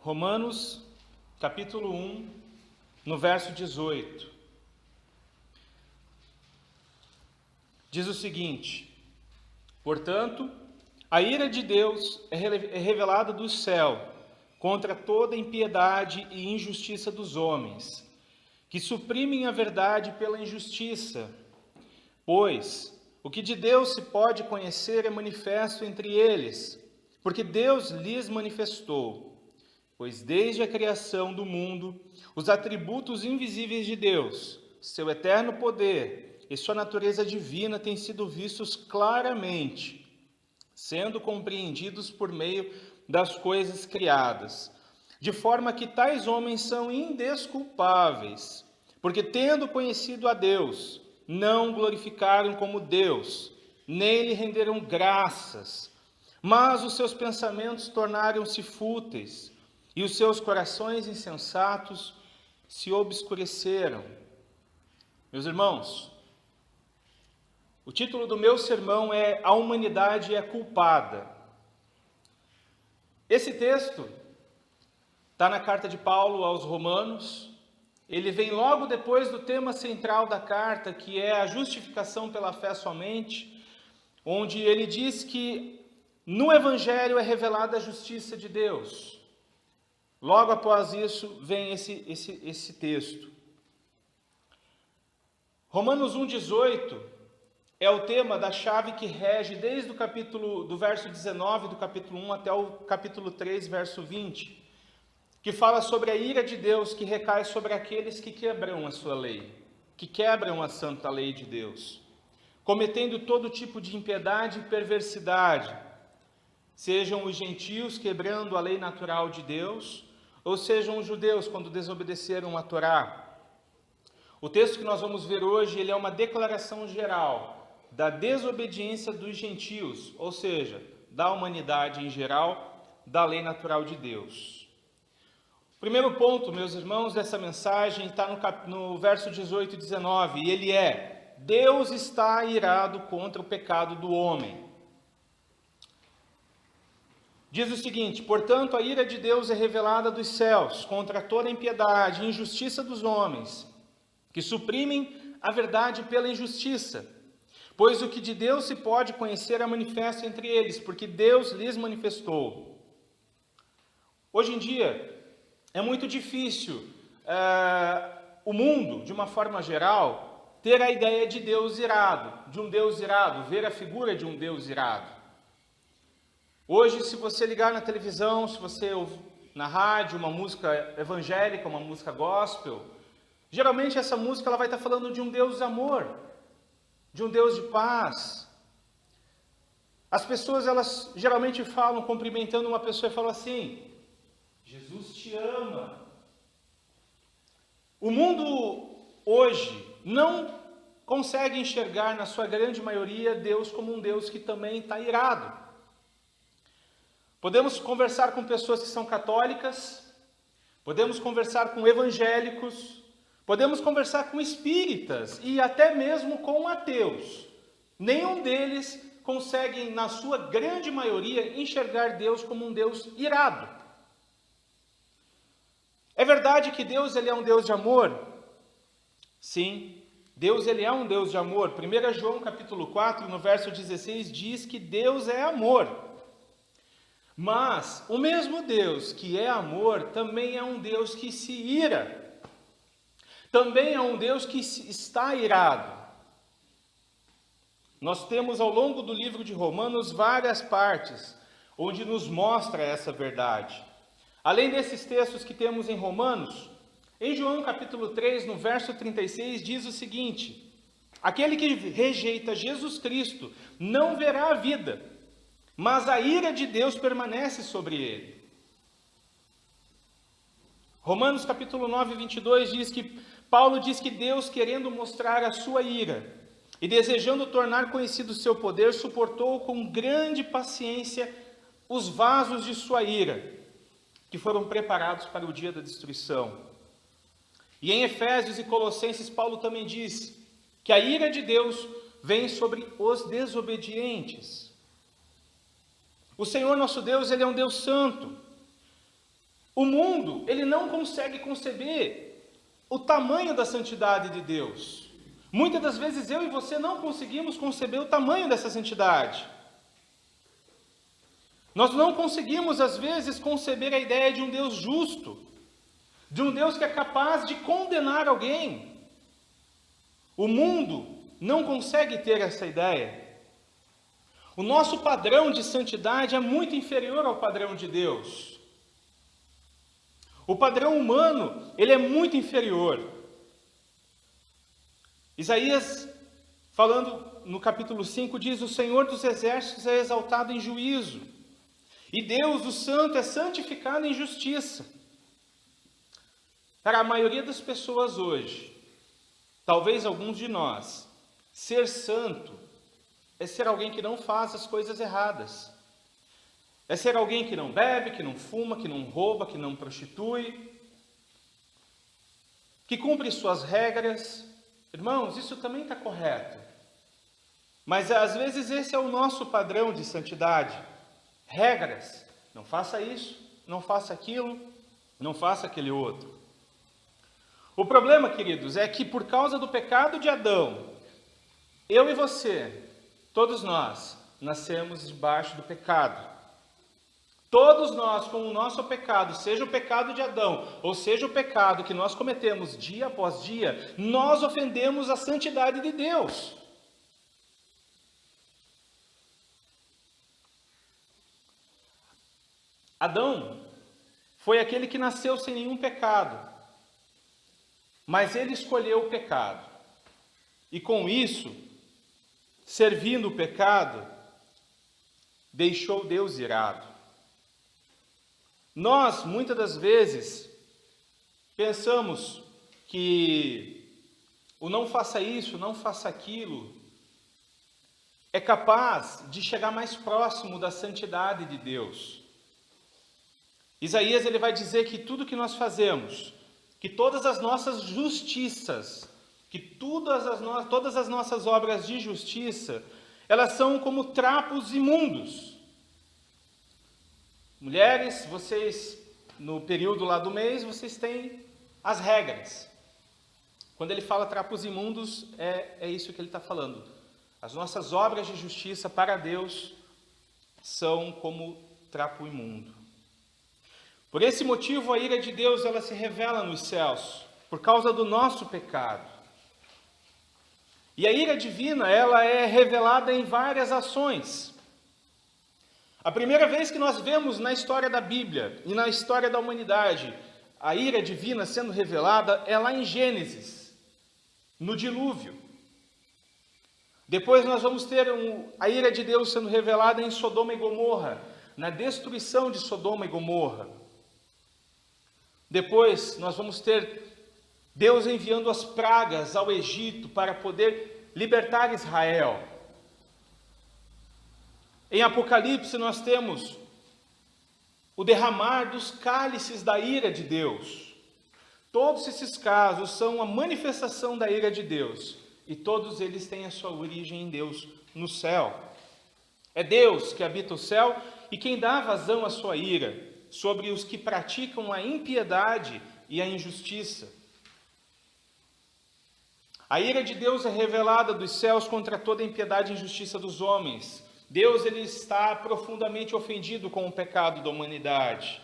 Romanos, capítulo 1, no verso 18. Diz o seguinte: portanto, a ira de Deus é revelada do céu contra toda impiedade e injustiça dos homens, que suprimem a verdade pela injustiça. Pois o que de Deus se pode conhecer é manifesto entre eles, porque Deus lhes manifestou. Pois desde a criação do mundo, os atributos invisíveis de Deus, seu eterno poder e sua natureza divina têm sido vistos claramente, sendo compreendidos por meio das coisas criadas, de forma que tais homens são indesculpáveis, porque tendo conhecido a Deus, não o glorificaram como Deus, nem lhe renderam graças, mas os seus pensamentos tornaram-se fúteis, e os seus corações insensatos se obscureceram. Meus irmãos, o título do meu sermão é A Humanidade é Culpada. Esse texto está na carta de Paulo aos Romanos. Ele vem logo depois do tema central da carta, que é a justificação pela fé somente, onde ele diz que no Evangelho é revelada a justiça de Deus. Logo após isso vem esse texto. Romanos 1,18 é o tema da chave que rege desde o do verso 19 do capítulo 1 até o capítulo 3, verso 20, que fala sobre a ira de Deus que recai sobre aqueles que quebram a sua lei, que quebram a santa lei de Deus, cometendo todo tipo de impiedade e perversidade, sejam os gentios quebrando a lei natural de Deus, ou sejam os judeus quando desobedeceram a Torá. O texto que nós vamos ver hoje, ele é uma declaração geral da desobediência dos gentios, ou seja, da humanidade em geral, da lei natural de Deus. O primeiro ponto, meus irmãos, dessa mensagem está no verso 18 e 19, e ele é: Deus está irado contra o pecado do homem. Diz o seguinte: portanto, a ira de Deus é revelada dos céus contra toda impiedade e injustiça dos homens, que suprimem a verdade pela injustiça. Pois o que de Deus se pode conhecer é manifesto entre eles, porque Deus lhes manifestou. Hoje em dia, é muito difícil o mundo, de uma forma geral, ter a ideia de Deus irado, de um Deus irado, ver a figura de um Deus irado. Hoje, se você ligar na televisão, se você ouvir na rádio uma música evangélica, uma música gospel, geralmente essa música ela vai estar falando de um Deus de amor, de um Deus de paz. As pessoas, elas geralmente falam, cumprimentando uma pessoa, e falam assim: Jesus te ama. O mundo hoje não consegue enxergar, na sua grande maioria, Deus como um Deus que também está irado. Podemos conversar com pessoas que são católicas, podemos conversar com evangélicos, podemos conversar com espíritas e até mesmo com ateus. Nenhum deles consegue, na sua grande maioria, enxergar Deus como um Deus irado. É verdade que Deus ele é um Deus de amor? Sim, Deus ele é um Deus de amor. 1 João capítulo 4, no verso 16, diz que Deus é amor. Mas o mesmo Deus que é amor também é um Deus que se ira. Também é um Deus que está irado. Nós temos ao longo do livro de Romanos várias partes onde nos mostra essa verdade. Além desses textos que temos em Romanos, em João capítulo 3, no verso 36, diz o seguinte: aquele que rejeita Jesus Cristo não verá a vida, mas a ira de Deus permanece sobre ele. Romanos capítulo 9, 22 diz que Paulo diz que Deus, querendo mostrar a sua ira e desejando tornar conhecido o seu poder, suportou com grande paciência os vasos de sua ira, que foram preparados para o dia da destruição. E em Efésios e Colossenses, Paulo também diz que a ira de Deus vem sobre os desobedientes. O Senhor nosso Deus, ele é um Deus santo. O mundo, ele não consegue conceber o tamanho da santidade de Deus. Muitas das vezes eu e você não conseguimos conceber o tamanho dessa santidade. Nós não conseguimos, às vezes, conceber a ideia de um Deus justo, de um Deus que é capaz de condenar alguém. O mundo não consegue ter essa ideia. O nosso padrão de santidade é muito inferior ao padrão de Deus. O padrão humano, ele é muito inferior. Isaías, falando no capítulo 5, diz: o Senhor dos exércitos é exaltado em juízo, e Deus, o Santo, é santificado em justiça. Para a maioria das pessoas hoje, talvez alguns de nós, ser santo é ser alguém que não faz as coisas erradas. É ser alguém que não bebe, que não fuma, que não rouba, que não prostitui, que cumpre suas regras. Irmãos, isso também está correto. Mas às vezes esse é o nosso padrão de santidade. Regras. Não faça isso, não faça aquilo, não faça aquele outro. O problema, queridos, é que por causa do pecado de Adão, eu e você, todos nós, nascemos debaixo do pecado. Todos nós, com o nosso pecado, seja o pecado de Adão, ou seja o pecado que nós cometemos dia após dia, nós ofendemos a santidade de Deus. Adão foi aquele que nasceu sem nenhum pecado, mas ele escolheu o pecado. E com isso, servindo o pecado, deixou Deus irado. Nós, muitas das vezes, pensamos que o não faça isso, não faça aquilo, é capaz de chegar mais próximo da santidade de Deus. Isaías, ele vai dizer que tudo que nós fazemos, que todas as nossas justiças, que todas as nossas obras de justiça, elas são como trapos imundos. Mulheres, vocês, no período lá do mês, vocês têm as regras. Quando ele fala trapos imundos, é isso que ele está falando. As nossas obras de justiça para Deus são como trapo imundo. Por esse motivo, a ira de Deus, ela se revela nos céus, por causa do nosso pecado. E a ira divina, ela é revelada em várias ações. A primeira vez que nós vemos na história da Bíblia e na história da humanidade a ira divina sendo revelada é lá em Gênesis, no dilúvio. Depois nós vamos ter a ira de Deus sendo revelada em Sodoma e Gomorra, na destruição de Sodoma e Gomorra. Depois nós vamos ter Deus enviando as pragas ao Egito para poder libertar Israel. Em Apocalipse nós temos o derramar dos cálices da ira de Deus. Todos esses casos são a manifestação da ira de Deus. E todos eles têm a sua origem em Deus, no céu. É Deus que habita o céu e quem dá vazão à sua ira sobre os que praticam a impiedade e a injustiça. A ira de Deus é revelada dos céus contra toda a impiedade e injustiça dos homens. Deus, ele está profundamente ofendido com o pecado da humanidade.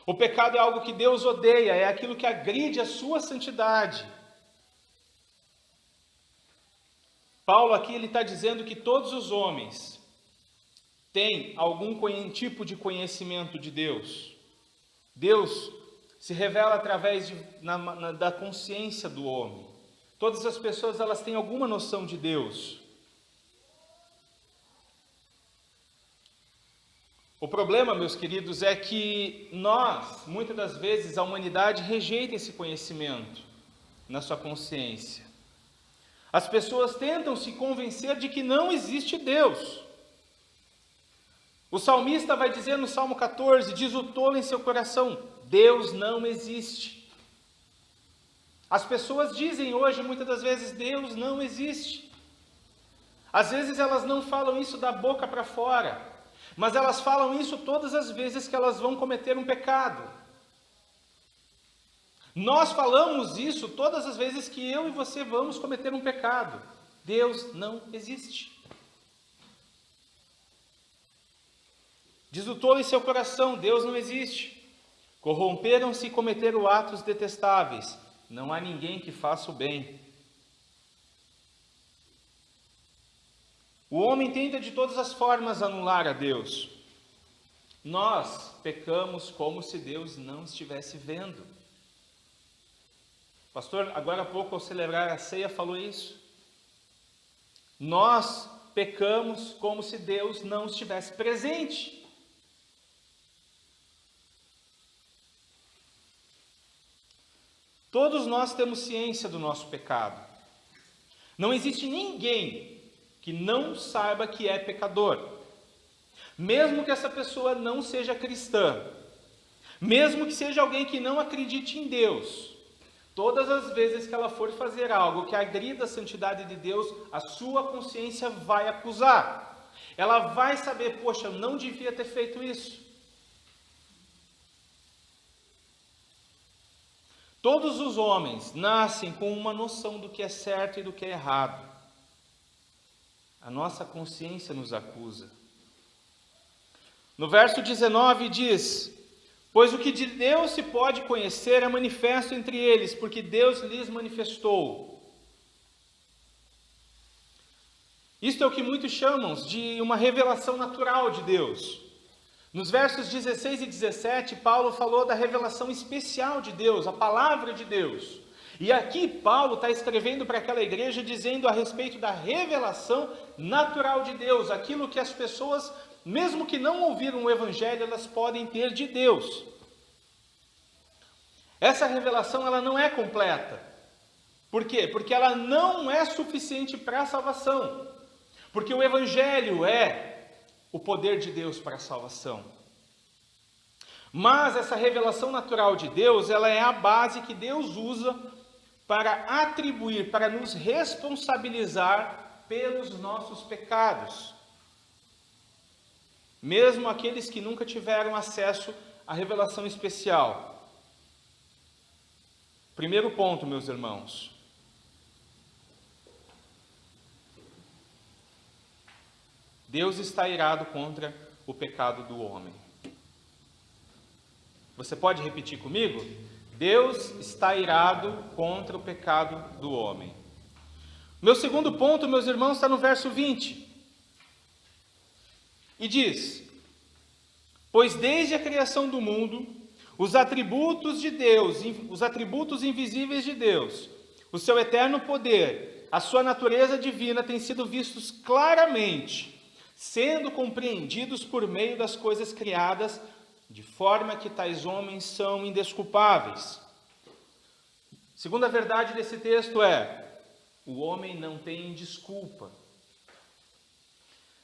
O pecado é algo que Deus odeia, é aquilo que agride a sua santidade. Paulo aqui ele está dizendo que todos os homens têm algum tipo de conhecimento de Deus. Deus se revela através da consciência do homem. Todas as pessoas elas têm alguma noção de Deus. O problema, meus queridos, é que nós, muitas das vezes, a humanidade rejeita esse conhecimento na sua consciência. As pessoas tentam se convencer de que não existe Deus. O salmista vai dizer no Salmo 14, diz o tolo em seu coração, Deus não existe. As pessoas dizem hoje, muitas das vezes, Deus não existe. Às vezes elas não falam isso da boca para fora, mas elas falam isso todas as vezes que elas vão cometer um pecado. Nós falamos isso todas as vezes que eu e você vamos cometer um pecado. Deus não existe. Diz o tolo em seu coração, Deus não existe. Corromperam-se e cometeram atos detestáveis. Não há ninguém que faça o bem. O homem tenta de todas as formas anular a Deus. Nós pecamos como se Deus não estivesse vendo. O pastor, agora há pouco, ao celebrar a ceia, falou isso. Nós pecamos como se Deus não estivesse presente. Todos nós temos ciência do nosso pecado. Não existe ninguém que não saiba que é pecador. Mesmo que essa pessoa não seja cristã, mesmo que seja alguém que não acredite em Deus, todas as vezes que ela for fazer algo que agrida a santidade de Deus, a sua consciência vai acusar. Ela vai saber, poxa, eu não devia ter feito isso. Todos os homens nascem com uma noção do que é certo e do que é errado. A nossa consciência nos acusa. No verso 19 diz: pois o que de Deus se pode conhecer é manifesto entre eles, porque Deus lhes manifestou. Isto é o que muitos chamam de uma revelação natural de Deus. Nos versos 16 e 17, Paulo falou da revelação especial de Deus, a palavra de Deus. E aqui Paulo está escrevendo para aquela igreja dizendo a respeito da revelação natural de Deus, aquilo que as pessoas, mesmo que não ouviram o evangelho, elas podem ter de Deus. Essa revelação ela não é completa. Por quê? Porque ela não é suficiente para a salvação. Porque o evangelho é o poder de Deus para a salvação. Mas essa revelação natural de Deus, ela é a base que Deus usa para atribuir, para nos responsabilizar pelos nossos pecados. Mesmo aqueles que nunca tiveram acesso à revelação especial. Primeiro ponto, meus irmãos. Deus está irado contra o pecado do homem. Você pode repetir comigo? Deus está irado contra o pecado do homem. Meu segundo ponto, meus irmãos, está no verso 20. E diz: pois desde a criação do mundo, os atributos de Deus, os atributos invisíveis de Deus, o seu eterno poder, a sua natureza divina têm sido vistos claramente, sendo compreendidos por meio das coisas criadas, de forma que tais homens são indesculpáveis. Segunda verdade desse texto é: o homem não tem desculpa.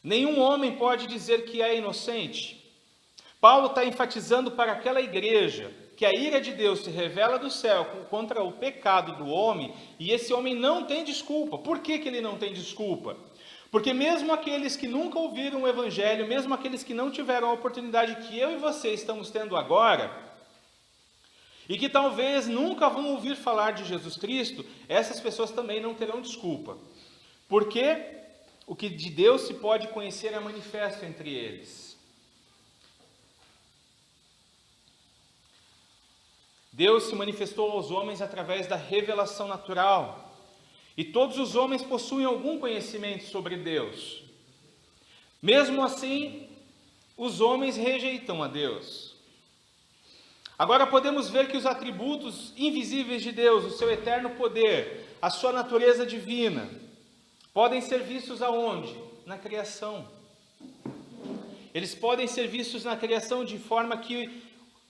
Nenhum homem pode dizer que é inocente. Paulo está enfatizando para aquela igreja que a ira de Deus se revela do céu contra o pecado do homem, e esse homem não tem desculpa. Por que ele não tem desculpa? Porque mesmo aqueles que nunca ouviram o evangelho, mesmo aqueles que não tiveram a oportunidade que eu e você estamos tendo agora, e que talvez nunca vão ouvir falar de Jesus Cristo, essas pessoas também não terão desculpa. Porque o que de Deus se pode conhecer é manifesto entre eles. Deus se manifestou aos homens através da revelação natural. E todos os homens possuem algum conhecimento sobre Deus. Mesmo assim, os homens rejeitam a Deus. Agora podemos ver que os atributos invisíveis de Deus, o seu eterno poder, a sua natureza divina, podem ser vistos aonde? Na criação. Eles podem ser vistos na criação de forma que,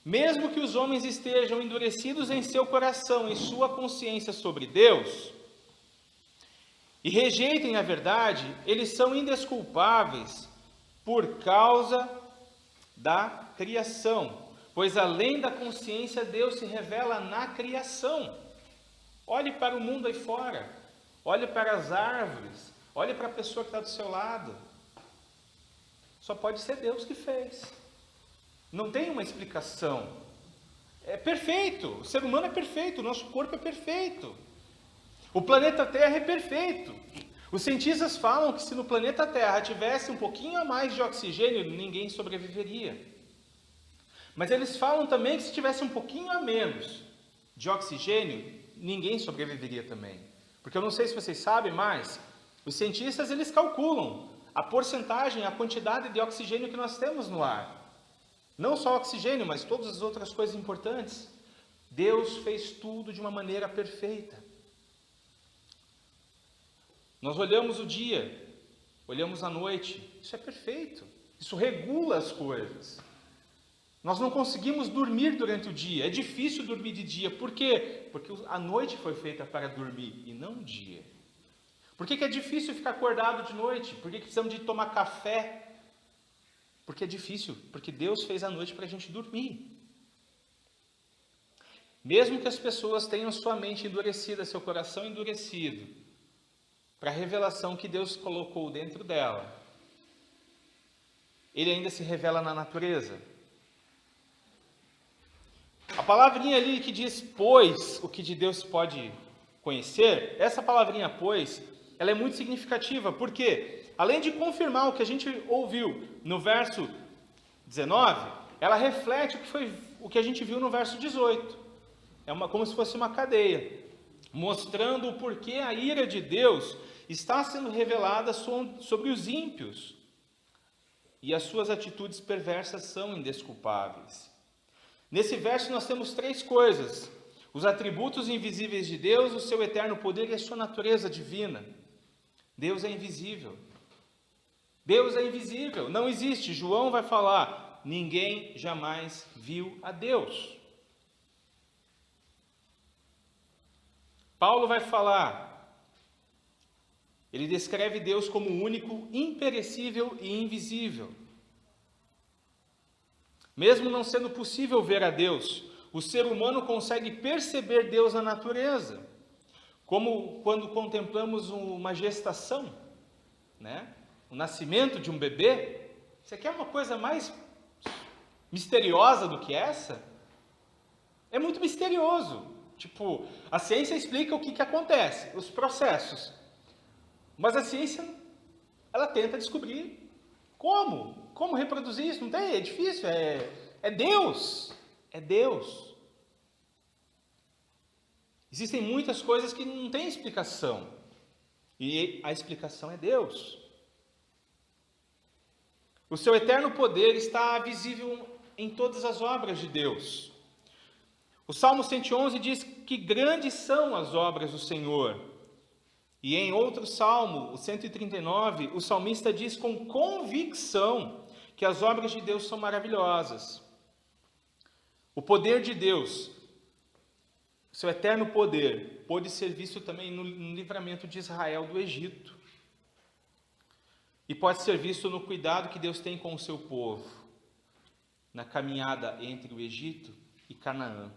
mesmo que os homens estejam endurecidos em seu coração, em sua consciência sobre Deus, e rejeitem a verdade, eles são indesculpáveis por causa da criação. Pois além da consciência, Deus se revela na criação. Olhe para o mundo aí fora. Olhe para as árvores. Olhe para a pessoa que está do seu lado. Só pode ser Deus que fez. Não tem uma explicação. é perfeito, o ser humano é perfeito, o nosso corpo é perfeito, o planeta Terra é perfeito. Os cientistas falam que se no planeta Terra tivesse um pouquinho a mais de oxigênio, ninguém sobreviveria. Mas eles falam também que se tivesse um pouquinho a menos de oxigênio, ninguém sobreviveria também. Porque eu não sei se vocês sabem, mas os cientistas eles calculam a porcentagem, a quantidade de oxigênio que nós temos no ar. Não só oxigênio, mas todas as outras coisas importantes. Deus fez tudo de uma maneira perfeita. Nós olhamos o dia, olhamos a noite, isso é perfeito, isso regula as coisas. Nós não conseguimos dormir durante o dia, é difícil dormir de dia, por quê? Porque a noite foi feita para dormir e não o dia. Por que é difícil ficar acordado de noite? Por que precisamos de tomar café? Porque é difícil, porque Deus fez a noite para a gente dormir. Mesmo que as pessoas tenham sua mente endurecida, seu coração endurecido, para a revelação que Deus colocou dentro dela, Ele ainda se revela na natureza. A palavrinha ali que diz, pois, o que de Deus se pode conhecer, essa palavrinha, pois, ela é muito significativa, porque, além de confirmar o que a gente ouviu no verso 19, ela reflete o que a gente viu no verso 18. Como se fosse uma cadeia, mostrando o porquê a ira de Deus está sendo revelada sobre os ímpios, e as suas atitudes perversas são indesculpáveis. Nesse verso nós temos três coisas: os atributos invisíveis de Deus, o seu eterno poder e a sua natureza divina. Deus é invisível. Deus é invisível, não existe. João vai falar, ninguém jamais viu a Deus. Paulo vai falar, ele descreve Deus como único, imperecível e invisível. Mesmo não sendo possível ver a Deus, o ser humano consegue perceber Deus na natureza, como quando contemplamos uma gestação, né? O nascimento de um bebê. Você quer uma coisa mais misteriosa do que essa? É muito misterioso. Tipo, a ciência explica o que acontece, os processos. Mas a ciência, ela tenta descobrir como reproduzir isso. Não tem, é difícil, é Deus. É Deus. Existem muitas coisas que não têm explicação. E a explicação é Deus. O seu eterno poder está visível em todas as obras de Deus. O Salmo 111 diz que grandes são as obras do Senhor. E em outro salmo, o 139, o salmista diz com convicção que as obras de Deus são maravilhosas. O poder de Deus, seu eterno poder, pôde ser visto também no livramento de Israel do Egito. E pode ser visto no cuidado que Deus tem com o seu povo, na caminhada entre o Egito e Canaã.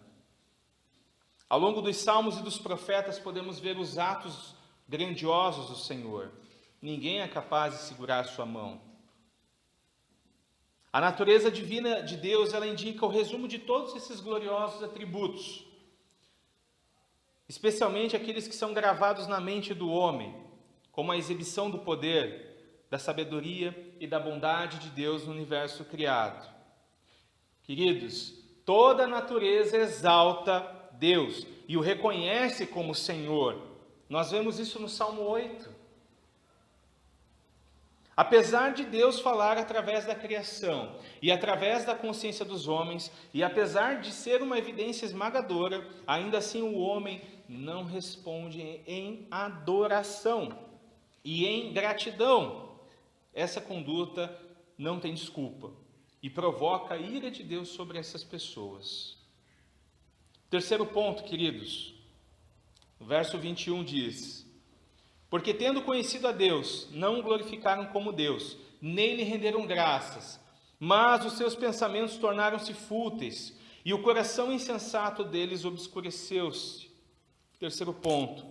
Ao longo dos salmos e dos profetas podemos ver os atos grandiosos do Senhor. Ninguém é capaz de segurar a sua mão. A natureza divina de Deus, ela indica o resumo de todos esses gloriosos atributos, especialmente aqueles que são gravados na mente do homem, como a exibição do poder, da sabedoria e da bondade de Deus no universo criado. Queridos, toda a natureza exalta Deus e o reconhece como Senhor. Nós vemos isso no Salmo 8. Apesar de Deus falar através da criação e através da consciência dos homens, e apesar de ser uma evidência esmagadora, ainda assim o homem não responde em adoração e em gratidão. Essa conduta não tem desculpa e provoca a ira de Deus sobre essas pessoas. Terceiro ponto, queridos, o verso 21 diz: porque tendo conhecido a Deus, não o glorificaram como Deus, nem lhe renderam graças, mas os seus pensamentos tornaram-se fúteis, e o coração insensato deles obscureceu-se. Terceiro ponto,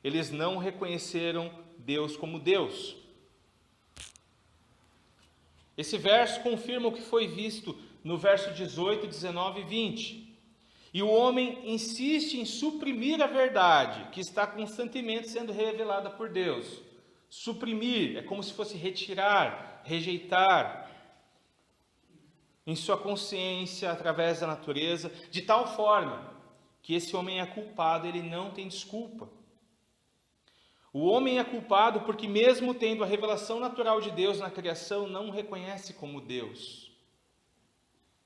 eles não reconheceram Deus como Deus. Esse verso confirma o que foi visto no verso 18, 19 e 20. E o homem insiste em suprimir a verdade, que está constantemente sendo revelada por Deus. Suprimir é como se fosse retirar, rejeitar em sua consciência, através da natureza, de tal forma que esse homem é culpado, ele não tem desculpa. O homem é culpado porque, mesmo tendo a revelação natural de Deus na criação, não o reconhece como Deus.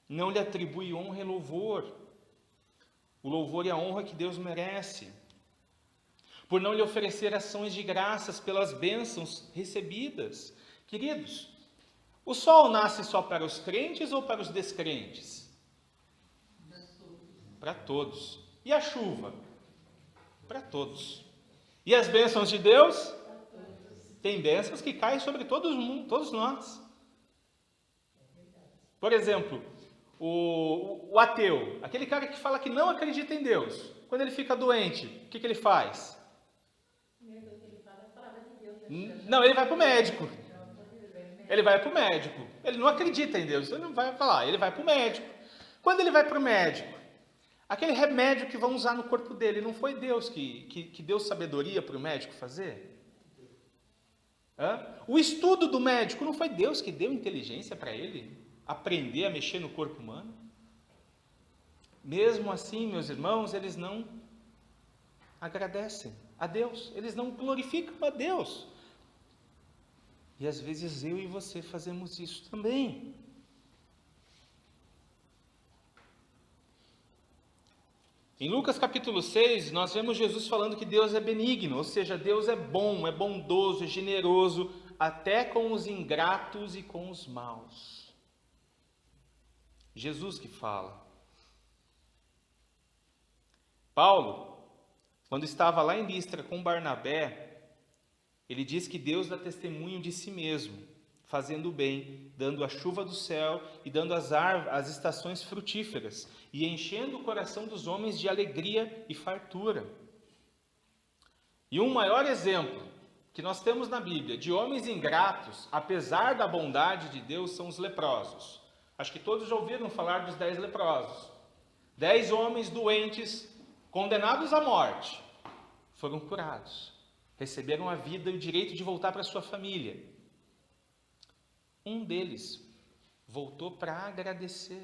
Não lhe atribui honra e louvor. O louvor e a honra que Deus merece. Por não lhe oferecer ações de graças pelas bênçãos recebidas. Queridos, o sol nasce só para os crentes ou para os descrentes? Para todos. E a chuva? Para todos. E as bênçãos de Deus? Tem bênçãos que caem sobre todos nós. Por exemplo, o ateu, aquele cara que fala que não acredita em Deus, quando ele fica doente, o que ele faz? Não, ele vai para o médico. Ele vai para o médico. Ele não acredita em Deus, ele não vai falar, ele vai para o médico. Quando ele vai para o médico, aquele remédio que vão usar no corpo dele, não foi Deus que deu sabedoria para o médico fazer? O estudo do médico, não foi Deus que deu inteligência para ele aprender a mexer no corpo humano? Mesmo assim, meus irmãos, eles não agradecem a Deus, eles não glorificam a Deus. E às vezes eu e você fazemos isso também. Em Lucas capítulo 6, nós vemos Jesus falando que Deus é benigno, ou seja, Deus é bom, é bondoso, é generoso, até com os ingratos e com os maus. Jesus que fala. Paulo, quando estava lá em Listra com Barnabé, ele diz que Deus dá testemunho de si mesmo, fazendo o bem, dando a chuva do céu e dando as estações frutíferas, e enchendo o coração dos homens de alegria e fartura. E um maior exemplo que nós temos na Bíblia de homens ingratos, apesar da bondade de Deus, são os leprosos. Acho que todos já ouviram falar dos 10 leprosos. 10 homens doentes, condenados à morte, foram curados. Receberam a vida e o direito de voltar para sua família. Um deles voltou para agradecer.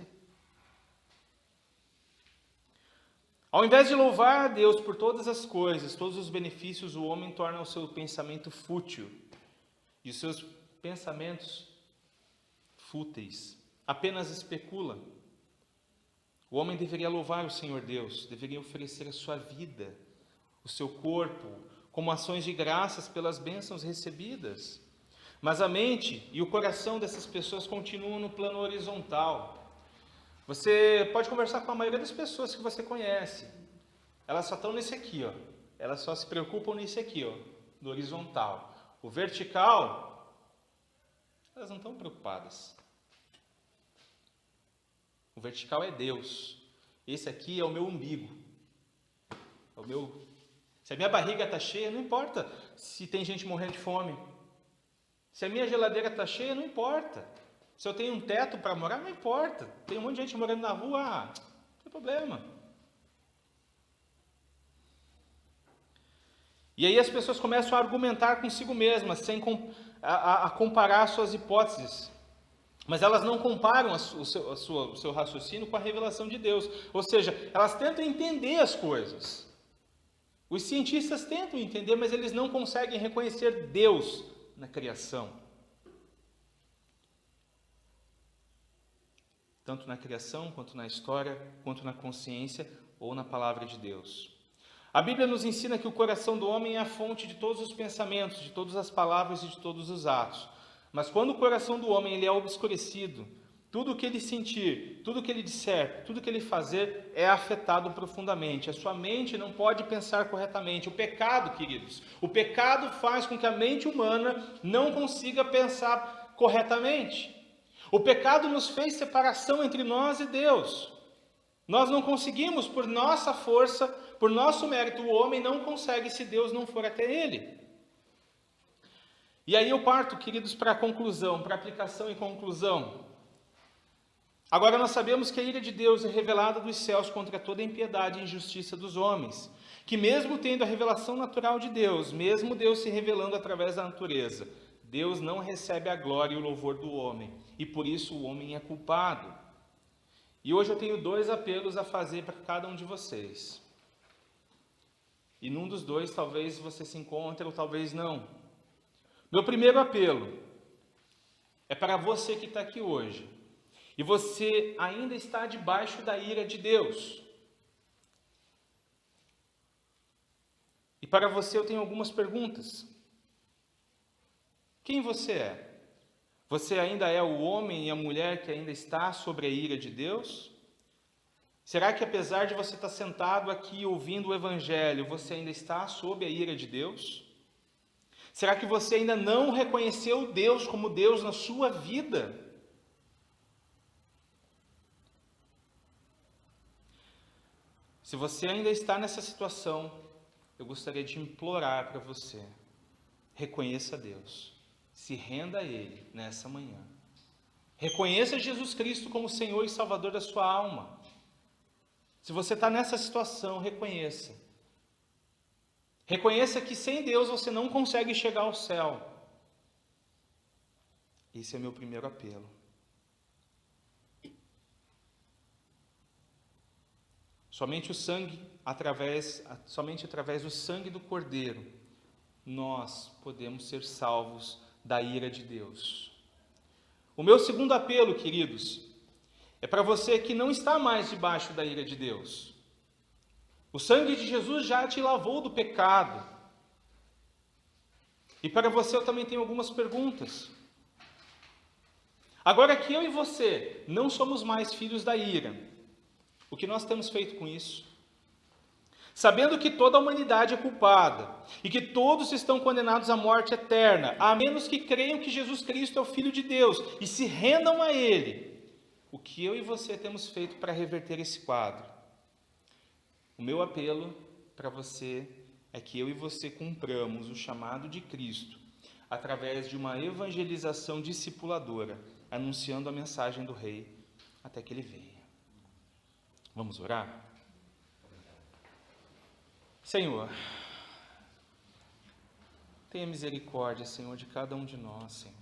Ao invés de louvar a Deus por todas as coisas, todos os benefícios, o homem torna o seu pensamento fútil. E os seus pensamentos fúteis. Apenas especula. O homem deveria louvar o Senhor Deus, deveria oferecer a sua vida, o seu corpo, como ações de graças pelas bênçãos recebidas. Mas a mente e o coração dessas pessoas continuam no plano horizontal. Você pode conversar com a maioria das pessoas que você conhece. Elas só estão nesse aqui, ó. Elas só se preocupam nesse aqui, ó, no horizontal. O vertical, elas não estão preocupadas. O vertical é Deus. Esse aqui é o meu umbigo. É o meu. Se a minha barriga está cheia, não importa se tem gente morrendo de fome. Se a minha geladeira está cheia, não importa. Se eu tenho um teto para morar, não importa. Tem um monte de gente morando na rua, não tem problema. E aí as pessoas começam a argumentar consigo mesmas, a comparar suas hipóteses. Mas elas não comparam o seu raciocínio com a revelação de Deus. Ou seja, elas tentam entender as coisas. Os cientistas tentam entender, mas eles não conseguem reconhecer Deus na criação. Tanto na criação, quanto na história, quanto na consciência ou na palavra de Deus. A Bíblia nos ensina que o coração do homem é a fonte de todos os pensamentos, de todas as palavras e de todos os atos. Mas quando o coração do homem ele é obscurecido, tudo o que ele sentir, tudo o que ele disser, tudo o que ele fazer é afetado profundamente. A sua mente não pode pensar corretamente. O pecado, queridos, o pecado faz com que a mente humana não consiga pensar corretamente. O pecado nos fez separação entre nós e Deus. Nós não conseguimos, por nossa força, por nosso mérito, o homem não consegue se Deus não for até ele. E aí eu parto, queridos, para a conclusão, para a aplicação e conclusão. Agora nós sabemos que a ira de Deus é revelada dos céus contra toda a impiedade e injustiça dos homens, que mesmo tendo a revelação natural de Deus, mesmo Deus se revelando através da natureza, Deus não recebe a glória e o louvor do homem, e por isso o homem é culpado. E hoje eu tenho 2 apelos a fazer para cada um de vocês. E num dos 2 talvez você se encontre ou talvez não. Meu primeiro apelo é para você que está aqui hoje. E você ainda está debaixo da ira de Deus. E para você eu tenho algumas perguntas. Quem você é? Você ainda é o homem e a mulher que ainda está sobre a ira de Deus? Será que apesar de você estar sentado aqui ouvindo o Evangelho, você ainda está sob a ira de Deus? Será que você ainda não reconheceu Deus como Deus na sua vida? Se você ainda está nessa situação, eu gostaria de implorar para você, reconheça Deus, se renda a Ele nessa manhã. Reconheça Jesus Cristo como Senhor e Salvador da sua alma. Se você está nessa situação, reconheça. Reconheça que sem Deus você não consegue chegar ao céu. Esse é meu primeiro apelo. Somente através do sangue do Cordeiro, nós podemos ser salvos da ira de Deus. O meu segundo apelo, queridos, é para você que não está mais debaixo da ira de Deus. O sangue de Jesus já te lavou do pecado. E para você eu também tenho algumas perguntas. Agora que eu e você não somos mais filhos da ira, o que nós temos feito com isso? Sabendo que toda a humanidade é culpada e que todos estão condenados à morte eterna, a menos que creiam que Jesus Cristo é o Filho de Deus e se rendam a Ele, o que eu e você temos feito para reverter esse quadro? O meu apelo para você é que eu e você cumpramos o chamado de Cristo através de uma evangelização discipuladora, anunciando a mensagem do Rei até que Ele venha. Vamos orar? Senhor, tenha misericórdia, Senhor, de cada um de nós, Senhor.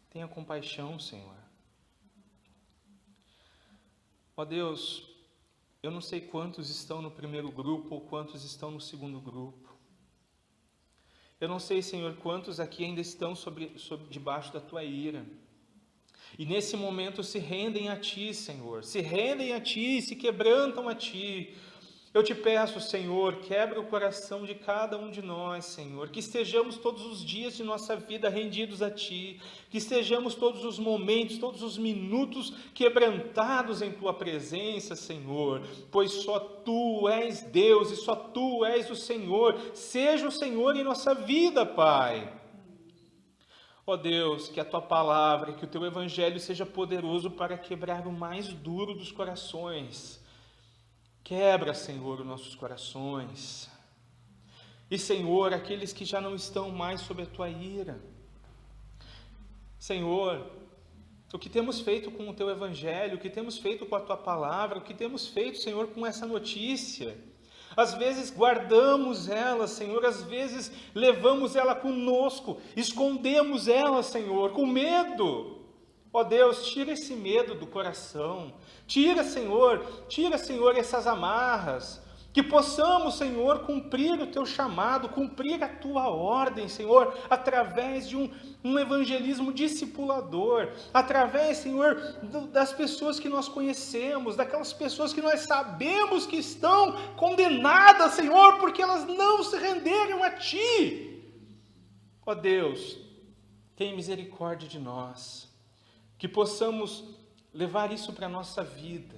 Tenha compaixão, Senhor. Ó Deus, eu não sei quantos estão no primeiro grupo ou quantos estão no segundo grupo. Eu não sei, Senhor, quantos aqui ainda estão debaixo da Tua ira. E nesse momento se rendem a Ti, Senhor. Se rendem a Ti, se quebrantam a Ti. Eu te peço, Senhor, quebra o coração de cada um de nós, Senhor, que estejamos todos os dias de nossa vida rendidos a Ti, que estejamos todos os momentos, todos os minutos quebrantados em Tua presença, Senhor, pois só Tu és Deus e só Tu és o Senhor. Seja o Senhor em nossa vida, Pai. Ó Deus, que a Tua palavra, que o Teu Evangelho seja poderoso para quebrar o mais duro dos corações. Quebra, Senhor, os nossos corações. E, Senhor, aqueles que já não estão mais sob a Tua ira. Senhor, o que temos feito com o Teu Evangelho, o que temos feito com a Tua palavra, o que temos feito, Senhor, com essa notícia. Às vezes guardamos ela, Senhor, às vezes levamos ela conosco, escondemos ela, Senhor, com medo. Ó Deus, tira esse medo do coração, tira, Senhor, essas amarras, que possamos, Senhor, cumprir o Teu chamado, cumprir a Tua ordem, Senhor, através de um evangelismo discipulador, através, Senhor, das pessoas que nós conhecemos, daquelas pessoas que nós sabemos que estão condenadas, Senhor, porque elas não se renderam a Ti. Ó Deus, tem misericórdia de nós, que possamos levar isso para a nossa vida,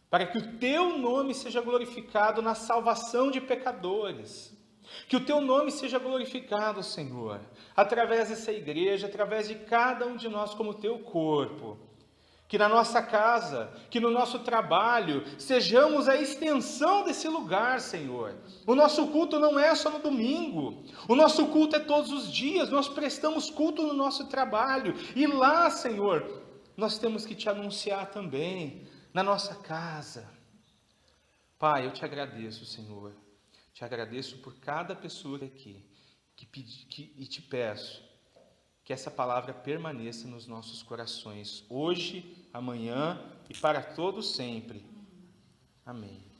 para que o Teu nome seja glorificado na salvação de pecadores, que o Teu nome seja glorificado, Senhor, através dessa igreja, através de cada um de nós como Teu corpo, que na nossa casa, que no nosso trabalho, sejamos a extensão desse lugar, Senhor. O nosso culto não é só no domingo, o nosso culto é todos os dias, nós prestamos culto no nosso trabalho, e lá, Senhor, nós temos que te anunciar também na nossa casa. Pai, eu te agradeço, Senhor. Te agradeço por cada pessoa aqui e te peço que essa palavra permaneça nos nossos corações, hoje, amanhã e para todo sempre. Amém.